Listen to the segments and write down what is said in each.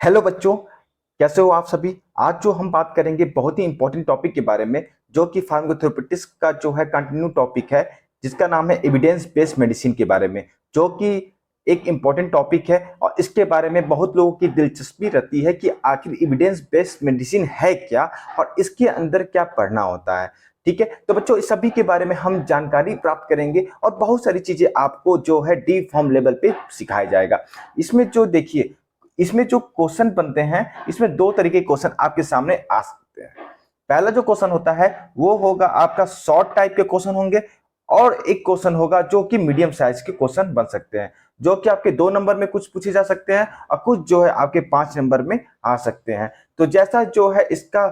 Hello बच्चों, कैसे हो आप सभी। आज जो हम बात करेंगे बहुत ही इंपॉर्टेंट टॉपिक के बारे में, जो कि फार्माकोथेरेपेटिक्स का जो है कंटिन्यू टॉपिक है, जिसका नाम है एविडेंस बेस्ड मेडिसिन के बारे में, जो कि एक इंपॉर्टेंट टॉपिक है। और इसके बारे में बहुत लोगों की दिलचस्पी रहती है कि आखिर एविडेंस बेस्ड मेडिसिन है क्या और इसके अंदर क्या पढ़ना होता है। ठीक है, तो बच्चों इस सभी के बारे में हम जानकारी प्राप्त करेंगे और बहुत सारी चीजें आपको जो है डी फॉर्म लेवल पे सिखाया जाएगा। इसमें जो देखिए, इसमें जो क्वेश्चन बनते हैं, इसमें दो तरीके के क्वेश्चन आपके सामने आ सकते हैं। पहला जो क्वेश्चन होता है वो होगा आपका शॉर्ट टाइप के क्वेश्चन होंगे, और एक क्वेश्चन होगा जो कि मीडियम साइज के क्वेश्चन बन सकते हैं, जो कि आपके 2 नंबर में कुछ पूछे जा सकते हैं और कुछ जो है आपके 5 नंबर में आ सकते हैं। तो जैसा जो है इसका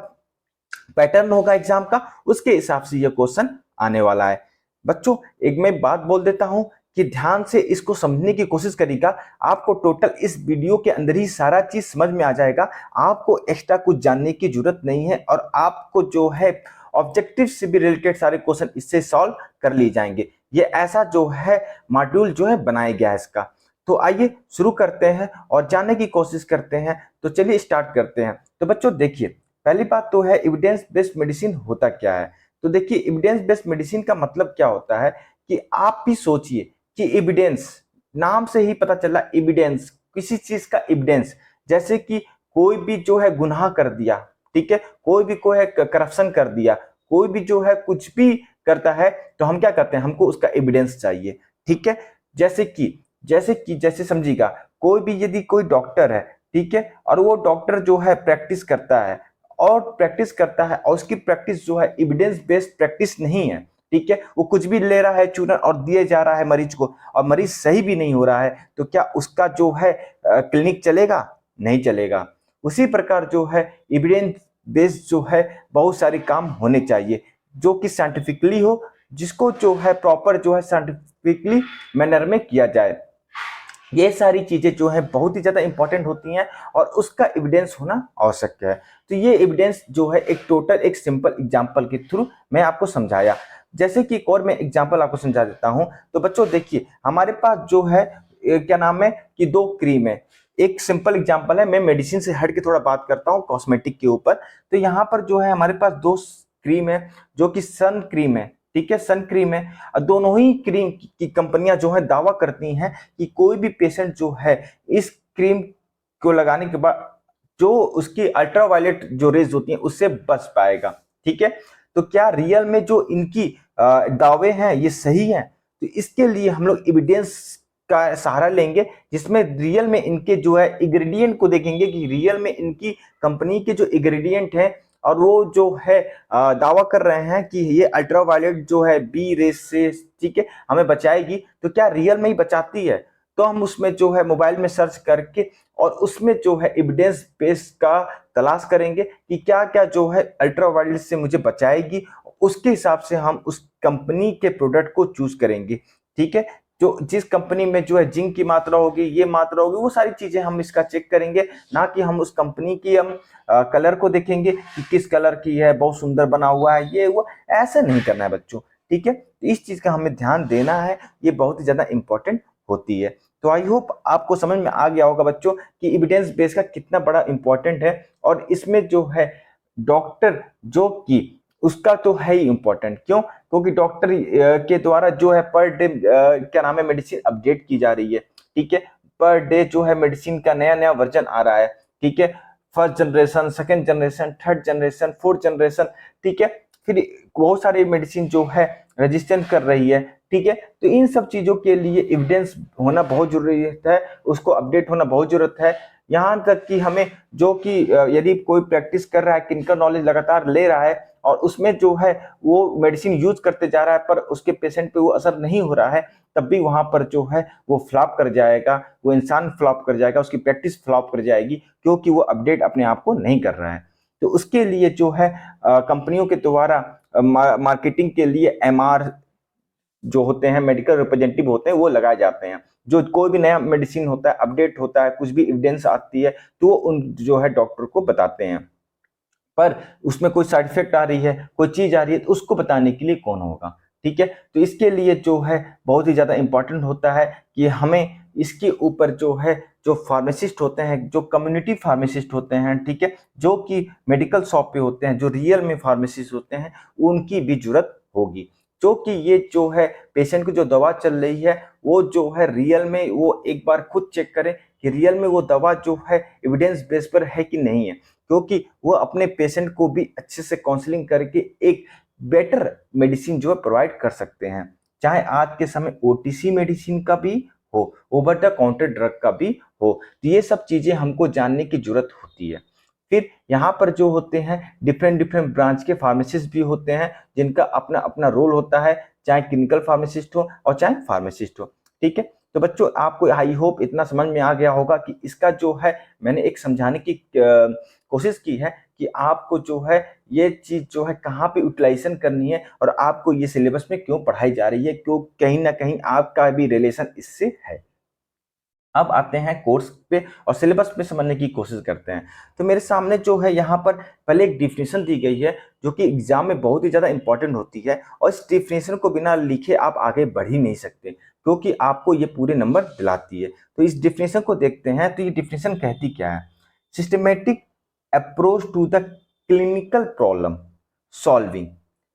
पैटर्न होगा एग्जाम का, उसके हिसाब से ये क्वेश्चन आने वाला है। बच्चों एक मैं बात बोल देता हूं कि ध्यान से इसको समझने की कोशिश करिएगा। आपको टोटल इस वीडियो के अंदर ही सारा चीज समझ में आ जाएगा। आपको एक्स्ट्रा कुछ जानने की जरूरत नहीं है और आपको जो है ऑब्जेक्टिव से भी रिलेटेड सारे क्वेश्चन इससे सॉल्व कर लिए जाएंगे। ये ऐसा जो है मॉड्यूल जो है बनाया गया है इसका। तो आइए शुरू करते हैं और जानने की कोशिश करते हैं। तो चलिए स्टार्ट करते हैं। तो बच्चों देखिए, पहली बात तो है एविडेंस बेस्ड मेडिसिन होता क्या है। तो देखिए, एविडेंस बेस्ड मेडिसिन का मतलब क्या होता है कि आप भी सोचिए कि एविडेंस, नाम से ही पता चला एविडेंस, किसी चीज का एविडेंस। जैसे कि कोई भी जो है गुनाह कर दिया, ठीक है, कोई भी कोई है करप्शन कर दिया, कोई भी जो है कुछ भी करता है, तो हम क्या करते हैं, हमको उसका एविडेंस चाहिए। ठीक है, जैसे समझिएगा, कोई भी यदि कोई डॉक्टर है, ठीक है, और वो डॉक्टर जो है प्रैक्टिस करता है और उसकी प्रैक्टिस जो है एविडेंस बेस्ड प्रैक्टिस नहीं है, ठीक है, वो कुछ भी ले रहा है चूरन और दिए जा रहा है मरीज को, और मरीज सही भी नहीं हो रहा है, तो क्या उसका जो है क्लिनिक चलेगा? नहीं चलेगा। उसी प्रकार जो है एविडेंस बेस्ड जो है बहुत सारे काम होने चाहिए, जो कि साइंटिफिकली हो, जिसको जो है प्रॉपर जो है साइंटिफिकली मैनर में किया जाए। ये सारी चीजें जो है बहुत ही ज्यादा इंपॉर्टेंट होती हैं और उसका एविडेंस होना आवश्यक है। तो ये एविडेंस जो है एक टोटल एक सिंपल एग्जांपल के थ्रू मैं आपको समझाया। जैसे कि एक और मैं एग्जांपल आपको समझा देता हूं। तो बच्चों देखिए, हमारे पास जो है क्या नाम है कि 2 क्रीम है। एक सिंपल एग्जांपल है, मैं मेडिसिन से हट के थोड़ा बात करता हूँ कॉस्मेटिक के ऊपर। तो यहाँ पर जो है हमारे पास 2 क्रीम है, जो कि सन क्रीम है, ठीक है, सन क्रीम है। और दोनों ही क्रीम की कंपनियां जो है दावा करती हैं कि कोई भी पेशेंट जो है इस क्रीम को लगाने के बाद जो उसकी अल्ट्रावायलेट जो रेज होती हैं उससे बच पाएगा। ठीक है, तो क्या रियल में जो इनकी दावे हैं ये सही है? तो इसके लिए हम लोग एविडेंस का सहारा लेंगे, जिसमें रियल में इनके जो है इंग्रेडिएंट को देखेंगे कि रियल में इनकी कंपनी के जो इंग्रेडिएंट हैं और वो जो है दावा कर रहे हैं कि ये अल्ट्रावायलेट जो है बी रेस से, ठीक है, हमें बचाएगी, तो क्या रियल में ही बचाती है? तो हम उसमें जो है मोबाइल में सर्च करके और उसमें जो है एविडेंस बेस का तलाश करेंगे कि क्या क्या जो है अल्ट्रावायलेट से मुझे बचाएगी। उसके हिसाब से हम उस कंपनी के प्रोडक्ट को चूज करेंगे। ठीक है, जो जिस कंपनी में जो है जिंक की मात्रा होगी, ये मात्रा होगी, वो सारी चीजें हम इसका चेक करेंगे। ना कि हम उस कंपनी की हम कलर को देखेंगे कि किस कलर की है, बहुत सुंदर बना हुआ है, ये वो ऐसे नहीं करना है बच्चों। ठीक है, तो इस चीज का हमें ध्यान देना है, ये बहुत ही ज्यादा इंपॉर्टेंट होती है। तो आई होप आपको समझ में आ गया होगा बच्चों कि एविडेंस बेस का कितना बड़ा इंपॉर्टेंट है। और इसमें जो है डॉक्टर जो कि उसका तो है ही इंपॉर्टेंट, क्यों? क्योंकि डॉक्टर के द्वारा जो है पर डे क्या नाम है मेडिसिन अपडेट की जा रही है। ठीक है, पर डे जो है मेडिसिन का नया नया वर्जन आ रहा है। ठीक है, first generation, second generation, third generation, fourth generation, ठीक है, फिर बहुत सारी मेडिसिन जो है रजिस्ट्रेशन कर रही है। ठीक है, तो इन सब चीजों के लिए एविडेंस होना बहुत जरूरी है, उसको अपडेट होना बहुत जरूरत है। यहाँ तक कि हमें जो कि यदि कोई प्रैक्टिस कर रहा है, क्लिनिकल नॉलेज लगातार ले रहा है और उसमें जो है वो मेडिसिन यूज करते जा रहा है पर उसके पेशेंट पे वो असर नहीं हो रहा है, तब भी वहां पर जो है वो फ्लॉप कर जाएगा, वो इंसान फ्लॉप कर जाएगा, उसकी प्रैक्टिस फ्लॉप कर जाएगी, क्योंकि वो अपडेट अपने आप को नहीं कर रहा है। तो उसके लिए जो है कंपनियों के द्वारा मार्केटिंग के लिए एमआर जो होते हैं, मेडिकल रिप्रेजेंटेटिव होते हैं, वो लगाए जाते हैं। जो कोई भी नया मेडिसिन होता है, अपडेट होता है, कुछ भी एविडेंस आती है, तो वो उन जो है डॉक्टर को बताते हैं। पर उसमें कोई साइड इफेक्ट आ रही है, कोई चीज आ रही है, तो उसको बताने के लिए कौन होगा? ठीक है, तो इसके लिए जो है बहुत ही ज्यादा इंपॉर्टेंट होता है कि हमें इसके ऊपर जो है जो फार्मासिस्ट होते हैं, जो कम्युनिटी फार्मासिस्ट होते हैं, ठीक है, जो कि मेडिकल शॉप पे होते हैं, जो रियल में फार्मासिस्ट होते हैं, उनकी भी जरूरत होगी। जो कि ये जो है पेशेंट को जो दवा चल रही है वो जो है रियल में वो एक बार खुद चेक करें कि रियल में वो दवा जो है एविडेंस बेस पर है कि नहीं है, क्योंकि वो अपने पेशेंट को भी अच्छे से काउंसलिंग करके एक बेटर मेडिसिन जो है प्रोवाइड कर सकते हैं। चाहे आज के समय ओटीसी मेडिसिन का भी हो, ओवर द काउंटर ड्रग का भी हो, तो ये सब चीजें हमको जानने की जरूरत होती है। फिर यहाँ पर जो होते हैं डिफरेंट डिफरेंट ब्रांच के फार्मासिस्ट भी होते हैं, जिनका अपना अपना रोल होता है, चाहे क्लिनिकल फार्मासिस्ट हो और चाहे फार्मासिस्ट हो। ठीक है, तो बच्चों आपको आई होप इतना समझ में आ गया होगा कि इसका जो है मैंने एक समझाने की कोशिश की है कि आपको जो है ये चीज जो है कहाँ पे यूटिलाइजेशन करनी है और आपको ये सिलेबस में क्यों पढ़ाई जा रही है, क्यों कहीं ना कहीं आपका भी रिलेशन इससे है। अब आते हैं कोर्स पे और सिलेबस पे समझने की कोशिश करते हैं। तो मेरे सामने जो है यहाँ पर पहले एक डिफिनेशन दी गई है जो कि एग्जाम में बहुत ही ज़्यादा इंपॉर्टेंट होती है, और इस डिफिनेशन को बिना लिखे आप आगे बढ़ ही नहीं सकते, क्योंकि आपको ये पूरे नंबर दिलाती है। तो इस डिफिनेशन को देखते हैं। तो ये डिफिनेशन कहती क्या है? Systematic approach to the clinical problem solving.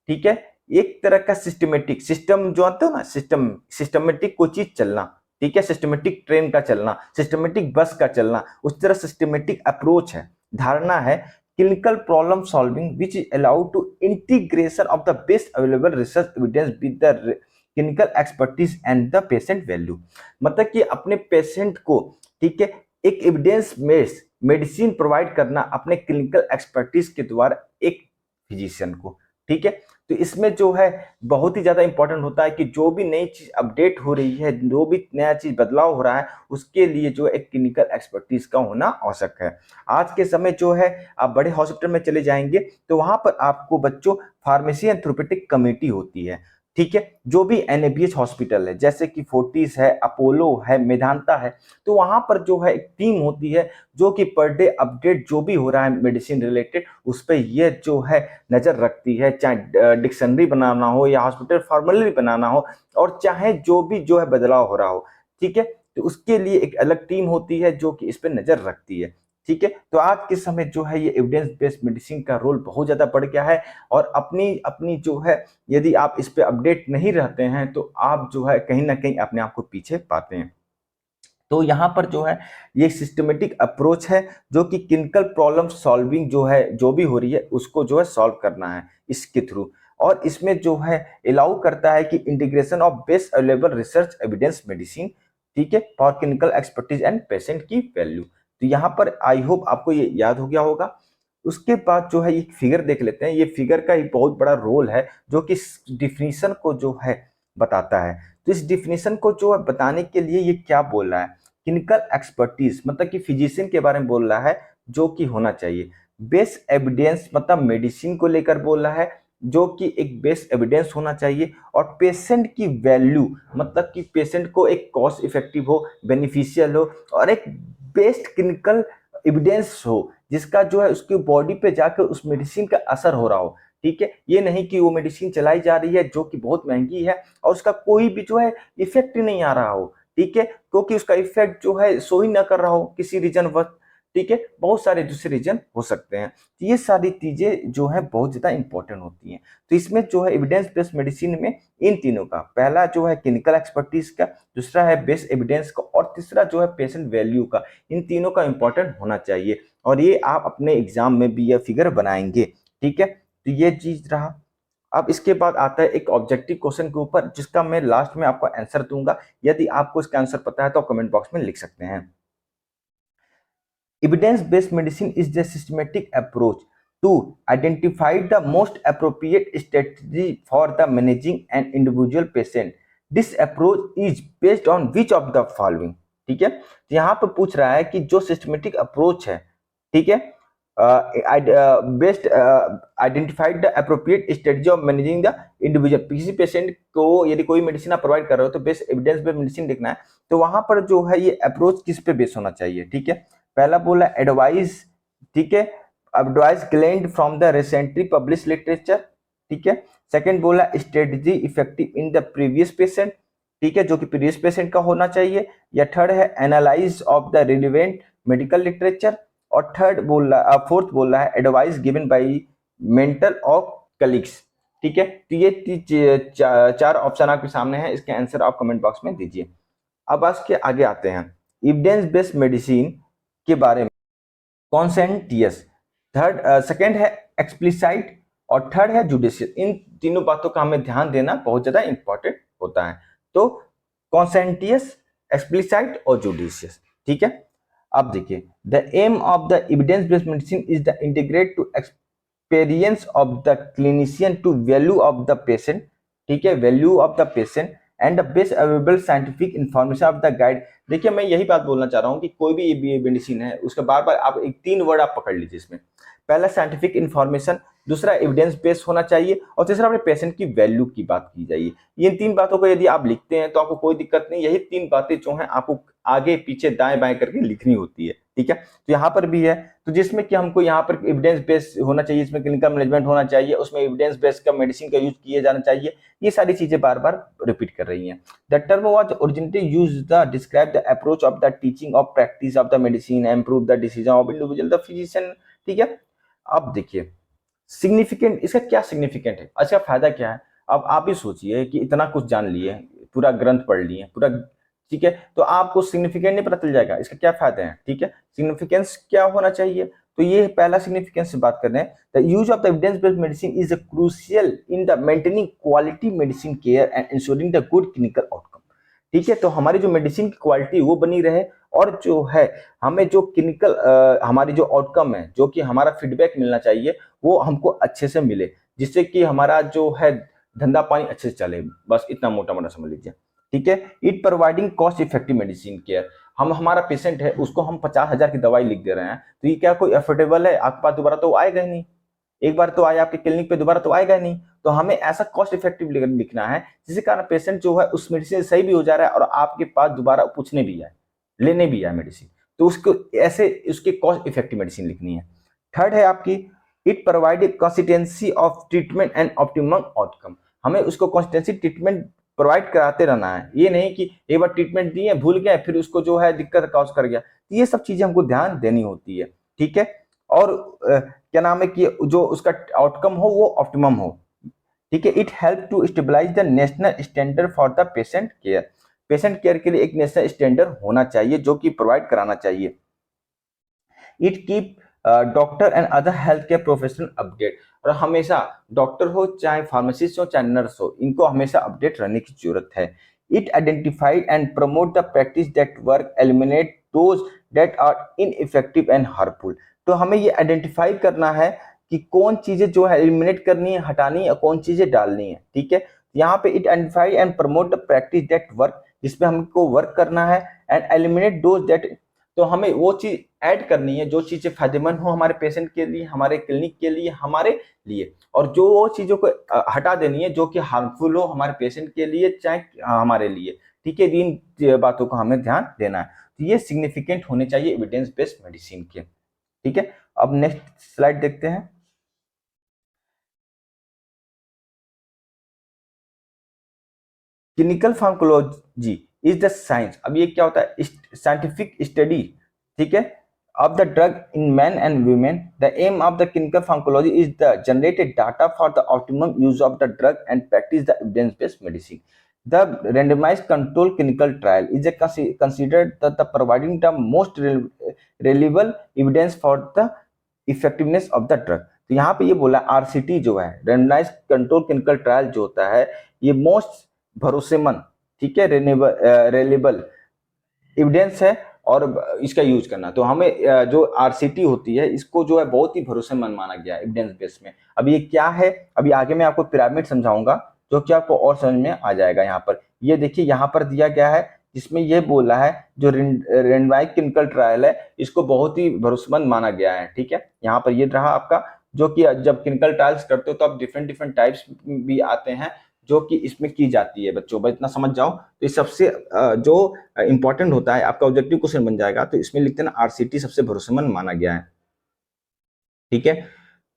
ठीक है, एक तरह का सिस्टमेटिक सिस्टम जो आते हो ना, सिस्टमेटिक कोई चीज चलना, ठीक है, सिस्टमेटिक ट्रेन का चलना, सिस्टमेटिक बस का चलना, उस तरह सिस्टमेटिक अप्रोच है, धारणा है clinical problem solving which is allowed to integration of the best available research evidence with the clinical expertise and the patient value. मतलब कि अपने पेशेंट को, ठीक है, एक एविडेंस बेस्ड मेडिसिन प्रोवाइड करना अपने क्लिनिकल एक्सपर्टीज के द्वारा एक फिजिशियन को। ठीक है, तो इसमें जो है बहुत ही ज्यादा इंपॉर्टेंट होता है कि जो भी नई चीज अपडेट हो रही है, जो भी नया चीज बदलाव हो रहा है, उसके लिए जो एक क्लिनिकल एक्सपर्टीज का होना आवश्यक है। आज के समय जो है आप बड़े हॉस्पिटल में चले जाएंगे तो वहां पर आपको बच्चों फार्मेसी एंड थेरेप्यूटिक कमेटी होती है। ठीक है, जो भी एनएबीएच हॉस्पिटल है जैसे कि फोर्टिस है, अपोलो है, मेदांता है, तो वहां पर जो है एक टीम होती है जो कि पर डे अपडेट जो भी हो रहा है मेडिसिन रिलेटेड उस पर ये जो है नजर रखती है, चाहे डिक्शनरी बनाना हो या हॉस्पिटल फॉर्मूलरी बनाना हो, और चाहे जो भी जो है बदलाव हो रहा हो। ठीक है, तो उसके लिए एक अलग टीम होती है जो कि इस पर नजर रखती है। ठीक है, तो आज के समय जो है ये एविडेंस बेस्ड मेडिसिन का रोल बहुत ज्यादा बढ़ गया है, और अपनी अपनी जो है यदि आप इस पे अपडेट नहीं रहते हैं तो आप जो है कहीं ना कहीं अपने आप को पीछे पाते हैं। तो यहाँ पर जो है ये सिस्टमेटिक अप्रोच है जो कि क्लिनिकल प्रॉब्लम सॉल्विंग जो है जो भी हो रही है उसको जो है सॉल्व करना है इसके थ्रू, और इसमें जो है अलाउ करता है कि integration of best available research evidence medicine, ठीक है, for clinical expertise and patient की वैल्यू। तो यहाँ पर आई होप आपको ये याद हो गया होगा। उसके बाद जो है एक फिगर देख लेते हैं। ये फिगर का एक बहुत बड़ा रोल है जो कि डिफिनीशन को जो है बताता है। तो इस डिफिनीशन को जो है बताने के लिए ये क्या बोल रहा है, क्लिनिकल एक्सपर्टीज मतलब कि फिजिशियन के बारे में बोल रहा है जो कि होना चाहिए। बेस्ट एविडेंस मतलब मेडिसिन को लेकर बोल रहा है जो कि एक बेस्ट एविडेंस होना चाहिए, और पेशेंट की वैल्यू मतलब कि पेशेंट को एक कॉस्ट इफेक्टिव हो, बेनिफिशियल हो, और एक बेस्ट क्लिनिकल एविडेंस हो जिसका जो है उसकी बॉडी पे जाकर उस मेडिसिन का असर हो रहा हो। ठीक है, ये नहीं कि वो मेडिसिन चलाई जा रही है जो कि बहुत महंगी है और उसका कोई भी जो है इफेक्ट नहीं आ रहा हो। ठीक है, क्योंकि उसका इफेक्ट जो है सो ही ना कर रहा हो किसी रीजन वक्त। ठीक है, बहुत सारे दूसरे रीजन हो सकते हैं। तो ये सारी चीजें जो है बहुत ज्यादा इंपॉर्टेंट होती हैं। तो इसमें जो है एविडेंस बेस्ड मेडिसिन में इन तीनों का, पहला जो है क्लिनिकल एक्सपर्टीज का, दूसरा है बेस्ट एविडेंस का, और तीसरा जो है पेशेंट वैल्यू का, इन तीनों का इंपॉर्टेंट होना चाहिए। और ये आप अपने एग्जाम में भी यह फिगर बनाएंगे। ठीक है, तो ये चीज रहा। अब इसके बाद आता है एक ऑब्जेक्टिव क्वेश्चन के ऊपर जिसका मैं लास्ट में आपको आंसर दूंगा। यदि आपको इसका आंसर पता है तो आप कमेंट बॉक्स में लिख सकते हैं। Evidence based medicine is the systematic approach to identify the most appropriate strategy for the managing an individual patient. This approach is based on which of the following. ठीक है, तो यहाँ पर पूछ रहा है कि जो सिस्टमेटिक अप्रोच है, ठीक है, best identified the appropriate strategy of managing the individual. किसी पेशेंट को यदि कोई मेडिसिन आप प्रोवाइड कर रहे हो तो बेस्ट एविडेंस बेस्ड मेडिसिन देखना है, तो वहां पर जो है ये अप्रोच किस पे बेस होना चाहिए। ठीक है, पहला बोला एडवाइस, ठीक है, advice gleaned from the recently publish literature. ठीक है, सेकंड बोला strategy effective in the previous patient. ठीक है, जो कि प्रीवियस पेशेंट का होना चाहिए। या थर्ड है analyse of the relevant medical literature. और फोर्थ बोल रहा है advice given by mentor of colleagues. ठीक है, तो ये चार ऑप्शन आपके सामने है, इसके आंसर आप कमेंट बॉक्स में दीजिए। अब आज के आगे आते हैं एविडेंस बेस्ड मेडिसिन के बारे में। कॉन्सेंटियस, सेकंड है एक्सप्लिसाइट और थर्ड है जुडिशियस। इन तीनों बातों का हमें ध्यान देना बहुत ज्यादा इंपॉर्टेंट होता है। तो कॉन्सेंटियस, एक्सप्लिसाइट और जुडिशियस। ठीक है, अब देखिए the aim of the evidence based medicine is the integrate to experience of the clinician to value of the patient. ठीक है, value of the patient and the best available scientific information of the guide. देखिए मैं यही बात बोलना चाह रहा हूँ कि कोई भी मेडिसिन है उसका बार बार आप एक 3 वर्ड आप पकड़ लीजिए इसमें। पहला साइंटिफिक इंफॉर्मेशन, दूसरा एविडेंस बेस्ड होना चाहिए और तीसरा अपने पेशेंट की वैल्यू की बात की जाइए। ये 3 बातों को यदि आप लिखते हैं तो आपको कोई दिक्कत नहीं। यही 3 बातें जो हैं आपको आगे पीछे दाएं बाएं करके लिखनी होती है। ठीक है, तो यहाँ पर भी है, तो जिसमें कि हमको यहाँ पर एविडेंस बेस्ड होना चाहिए, इसमें क्लिनिकल मैनेजमेंट होना चाहिए, उसमें एविडेंस बेस्ड का मेडिसिन का यूज किया जाना चाहिए। ये सारी चीजें बार बार रिपीट कर रही हैं। The term was originally used the describe the approach of the teaching of practice of the medicine, improve the decision of individual the physician. ठीक है, अब देखिए सिग्निफिकेंट, इसका क्या सिग्निफिकेंट है, इसका फायदा क्या है। अब आप ही सोचिए कि इतना कुछ जान लिए, पूरा ग्रंथ पढ़ लिए पूरा, ठीक है, तो आपको सिग्निफिकेंट नहीं पता चल जाएगा इसका क्या फायदे हैं। ठीक है, सिग्निफिकेंस क्या होना चाहिए, तो ये पहला सिग्निफिकेंस से बात कर रहे हैं। The use of the evidence based medicine is crucial in the maintaining quality medicine care and ensuring the good clinical outcome. ठीक है, तो हमारी जो मेडिसिन की क्वालिटी वो बनी रहे और जो है हमें जो क्लिनिकल हमारी जो आउटकम है, जो कि हमारा फीडबैक मिलना चाहिए, वो हमको अच्छे से मिले, जिससे कि हमारा जो है धंधा पानी अच्छे से चले। बस इतना मोटा मोटा समझ लीजिए। ठीक है, it providing cost effective medicine care. हम हमारा पेशेंट है उसको हम 50,000 की दवाई लिख दे रहे हैं, तो ये क्या कोई अफोर्डेबल है? आपके पास दोबारा तो आएगा ही नहीं। एक बार तो आया आपके क्लिनिक पे, दोबारा तो आएगा नहीं। तो हमें ऐसा कॉस्ट इफेक्टिव लिखना है जिसके कारण पेशेंट जो है उस मेडिसिन सही भी हो जा रहा है और आपके पास दोबारा पूछने भी आए, लेने भी आए मेडिसिन। तो उसको ऐसे उसके कॉस्ट इफेक्टिव मेडिसिन लिखनी है। थर्ड है आपकी it provide consistency of treatment and optimum outcome. हमें उसको कंसिस्टेंसी ट्रीटमेंट प्रोवाइड कराते रहना है, ये नहीं कि एक बार ट्रीटमेंट दिए भूल गए फिर उसको जो है दिक्कत कॉज कर गया। तो ये सब चीजें हमको ध्यान देनी होती है। ठीक है, और क्या नाम है कि जो उसका आउटकम हो वो ऑप्टिमम हो। ठीक है, it help to stabilize the national standard for the patient care. Patient care के लिए एक नेशनल स्टैंडर्ड होना चाहिए जो कि प्रोवाइड कराना चाहिए। It keep doctor and other health care professional update. और हमेशा डॉक्टर हो चाहे फार्मासिस्ट हो चाहे नर्स हो, इनको हमेशा अपडेट रहने की जरूरत है। It identified and promote the practice that work, eliminate those that are ineffective and harmful. तो हमें ये आइडेंटिफाई करना है कि कौन चीजें जो है एलिमिनेट करनी है, हटानी है, और कौन चीजें डालनी है। ठीक है, यहाँ पे it identify and promote the practice that work, जिसपे हमको वर्क करना है, एंड एलिमिनेट दोज दैट, तो हमें वो चीज ऐड करनी है जो चीजें फायदेमंद हो हमारे पेशेंट के लिए, हमारे क्लिनिक के लिए, हमारे लिए, और जो वो चीजों को हटा देनी है जो कि हार्मफुल हो हमारे पेशेंट के लिए चाहे हमारे लिए। ठीक है, इन बातों को हमें ध्यान देना है। तो ये सिग्निफिकेंट होने चाहिए एविडेंस बेस्ड मेडिसिन के। ठीक है, अब नेक्स्ट स्लाइड देखते हैं। Clinical pharmacology is the science. अब ये क्या होता है? साइंटिफिक स्टडी, ठीक है, of the drug in men and women. The aim of the clinical pharmacology is the generated data for the optimum use of the drug and practice the evidence-based medicine. The randomized control clinical trial is considered the providing the most reliable evidence for the effectiveness of the drug. तो यहाँ पे ये बोला RCT जो है, randomise control clinical trial जो होता है, ये मोस्ट भरोसेमंद, ठीक है, रेलेबल एविडेंस है और इसका यूज करना। तो हमें जो आरसीटी होती है इसको जो है बहुत ही भरोसेमंद माना गया एविडेंस बेस में। अब ये क्या है, अभी आगे मैं आपको पिरामिड समझाऊंगा जो कि आपको और समझ में आ जाएगा। यहाँ पर ये देखिए, यहाँ पर दिया गया है जिसमें ये बोला है जो रेंडमाइज क्लिनिकल ट्रायल है इसको बहुत ही भरोसेमंद माना गया है। ठीक है, यहाँ पर ये रहा आपका, जो कि जब क्लिनिकल ट्रायल्स करते हो तो अब डिफरेंट डिफरेंट टाइप्स भी आते हैं जो कि इसमें की जाती है। बच्चों बस इतना समझ जाओ, तो इस सबसे जो इंपॉर्टेंट होता है आपका ऑब्जेक्टिव क्वेश्चन बन जाएगा, तो इसमें लिखते हैं ना आरसीटी सबसे भरोसेमंद माना गया है। ठीक है,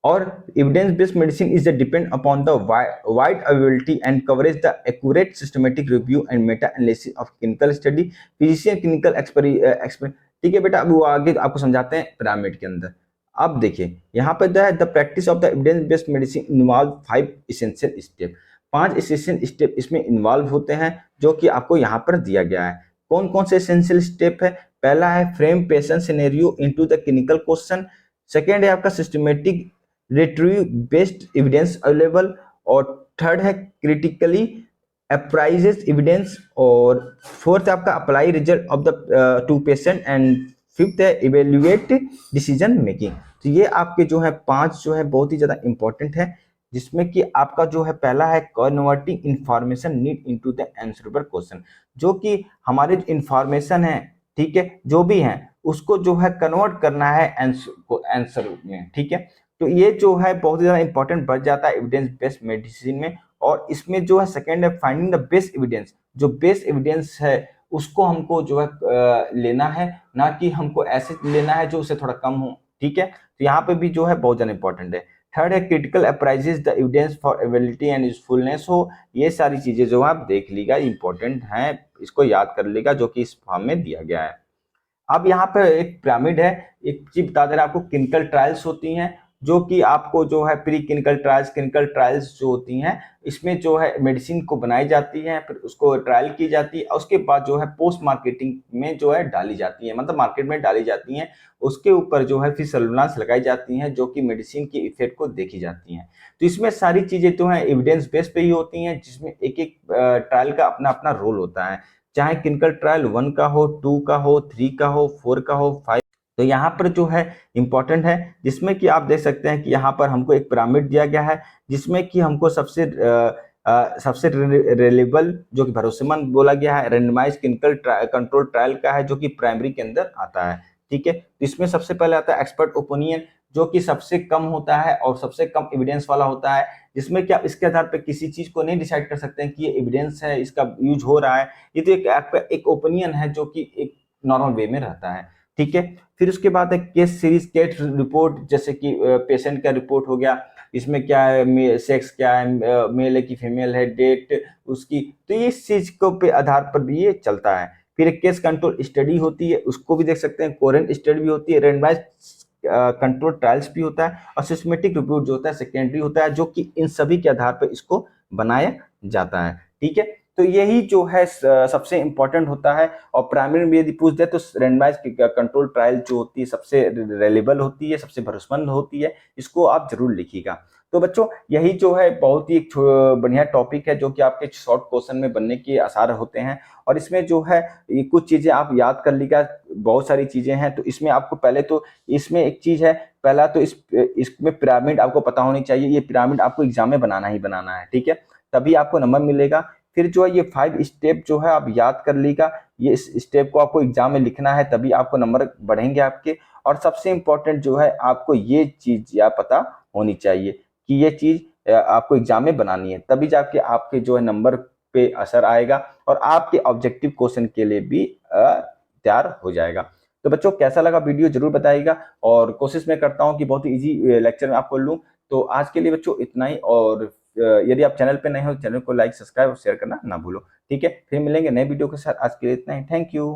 और evidence based medicine is a depend upon the wide availability and coverage the accurate systematic review and meta analysis of clinical study physician clinical experiment। ठीक है बेटा, अब वो आगे आपको समझाते हैं पिरामिड के अंदर। अब देखिए यहाँ पे the practice of the evidence based medicine involve 5 essential step. 5 essential step इसमें इन्वॉल्व होते हैं जो कि आपको यहाँ पर दिया गया है। कौन कौन से एसेंशियल स्टेप है? पहला है frame patient scenario into the clinical question. Second है आपका systematic retrieve based evidence available. और थर्ड है क्रिटिकली अप्राइजेस एविडेंस। और फोर्थ है आपका apply result of the two patient. And fifth है इवेल्युएट डिसीजन मेकिंग। तो ये आपके जो है 5 जो है बहुत ही ज्यादा इंपॉर्टेंट है, जिसमें कि आपका जो है पहला है converting information need into the answerable question. जो कि हमारे जो इंफॉर्मेशन है, ठीक है, जो भी है उसको जो है कन्वर्ट करना है आंसर में। ठीक है, तो ये जो है बहुत ज्यादा इंपॉर्टेंट बढ़ जाता है एविडेंस बेस्ड मेडिसिन में। और इसमें जो है सेकेंड है फाइंडिंग द बेस्ट एविडेंस। जो बेस्ट एविडेंस है उसको हमको जो है लेना है, ना कि हमको ऐसे लेना है जो उससे थोड़ा कम हो। ठीक है, तो यहाँ पे भी जो है बहुत ज्यादा इंपॉर्टेंट है। थर्ड है critical appraises the evidence for ability and usefulness हो। ये सारी चीजें जो आप देख लीजिएगा इंपॉर्टेंट हैं, इसको याद कर लीजिएगा जो कि इस फॉर्म में दिया गया है। अब यहाँ पे एक पिरामिड है, एक चीज बता दे रहा आपको, क्लिनिकल ट्रायल्स होती हैं जो कि आपको जो है pre clinical trials, clinical trials जो होती हैं इसमें जो है मेडिसिन को बनाई जाती है, फिर उसको ट्रायल की जाती है और उसके बाद जो है पोस्ट मार्केटिंग में जो है डाली जाती है, मतलब मार्केट में डाली जाती हैं। उसके ऊपर जो है फिर सर्विलांस लगाई जाती हैं जो कि मेडिसिन की इफेक्ट को देखी जाती हैं। तो इसमें सारी चीजें तो हैं एविडेंस बेस पे ही होती हैं, जिसमें एक एक ट्रायल का अपना अपना रोल होता है, चाहे क्लिनिकल ट्रायल 1 का हो, 2 का हो, 3 का हो, 4 का हो, 5। तो यहाँ पर जो है इंपॉर्टेंट है, जिसमें कि आप देख सकते हैं कि यहाँ पर हमको एक पिरामिड दिया गया है, जिसमें कि हमको सबसे रिलेबल जो कि भरोसेमंद बोला गया है रेंडमाइज क्लिनिकल कंट्रोल ट्रायल का है, जो कि प्राइमरी के अंदर आता है। ठीक है, तो इसमें सबसे पहले आता है एक्सपर्ट ओपिनियन, जो कि सबसे कम होता है और सबसे कम एविडेंस वाला होता है, जिसमें कि आप इसके आधार पर किसी चीज को नहीं डिसाइड कर सकते हैं कि ये एविडेंस है, इसका यूज हो रहा है। ये तो एक ओपिनियन है जो कि एक नॉर्मल वे में रहता है। ठीक है, फिर उसके बाद है केस सीरीज केस रिपोर्ट, जैसे कि पेशेंट का रिपोर्ट हो गया, इसमें क्या है, सेक्स क्या है, मेल है कि फीमेल है, डेट उसकी, तो ये चीज को पे आधार पर भी ये चलता है। फिर एक केस कंट्रोल स्टडी होती है, उसको भी देख सकते हैं, कोरेंट स्टडी भी होती है, रेंडमाइज कंट्रोल ट्रायल्स भी होता है, और सिस्टमेटिक रिपोर्ट जो होता है सेकेंडरी होता है, जो कि इन सभी के आधार पर इसको बनाया जाता है। ठीक है, तो यही जो है सबसे इंपॉर्टेंट होता है। और प्राइमरी में यदि पूछ दे तो रेंडमाइज कंट्रोल ट्रायल जो होती है सबसे रेलेबल होती है, सबसे भरोसेमंद होती है, इसको आप जरूर लिखिएगा। तो बच्चों यही जो है बहुत ही एक बढ़िया टॉपिक है जो कि आपके शॉर्ट क्वेश्चन में बनने के आसार होते हैं। और इसमें जो है ये कुछ चीजें आप याद कर लीजिएगा, बहुत सारी चीजें हैं। तो इसमें आपको पहले तो इसमें एक चीज है, पहला तो इसमें पिरामिड आपको पता होनी चाहिए। ये पिरामिड आपको एग्जाम में बनाना ही बनाना है, ठीक है, तभी आपको नंबर मिलेगा। फिर जो है ये 5 स्टेप जो है आप याद कर लीजिएगा, ये इस स्टेप को आपको एग्जाम में लिखना है, तभी आपको नंबर बढ़ेंगे आपके। और सबसे इंपॉर्टेंट जो है आपको ये चीज या पता होनी चाहिए कि ये चीज आपको एग्जाम में बनानी है, तभी जाके आपके जो है नंबर पे असर आएगा और आपके ऑब्जेक्टिव क्वेश्चन के लिए भी तैयार हो जाएगा। तो बच्चों कैसा लगा वीडियो जरूर बताइएगा, और कोशिश मैं करता हूँ कि बहुत ही इजी लेक्चर में आपको लूँ। तो आज के लिए बच्चों इतना ही, और यदि आप चैनल पे नए हो चैनल को लाइक सब्सक्राइब और शेयर करना ना भूलो। ठीक है, फिर मिलेंगे नए वीडियो के साथ। आज के लिए इतना ही, थैंक यू।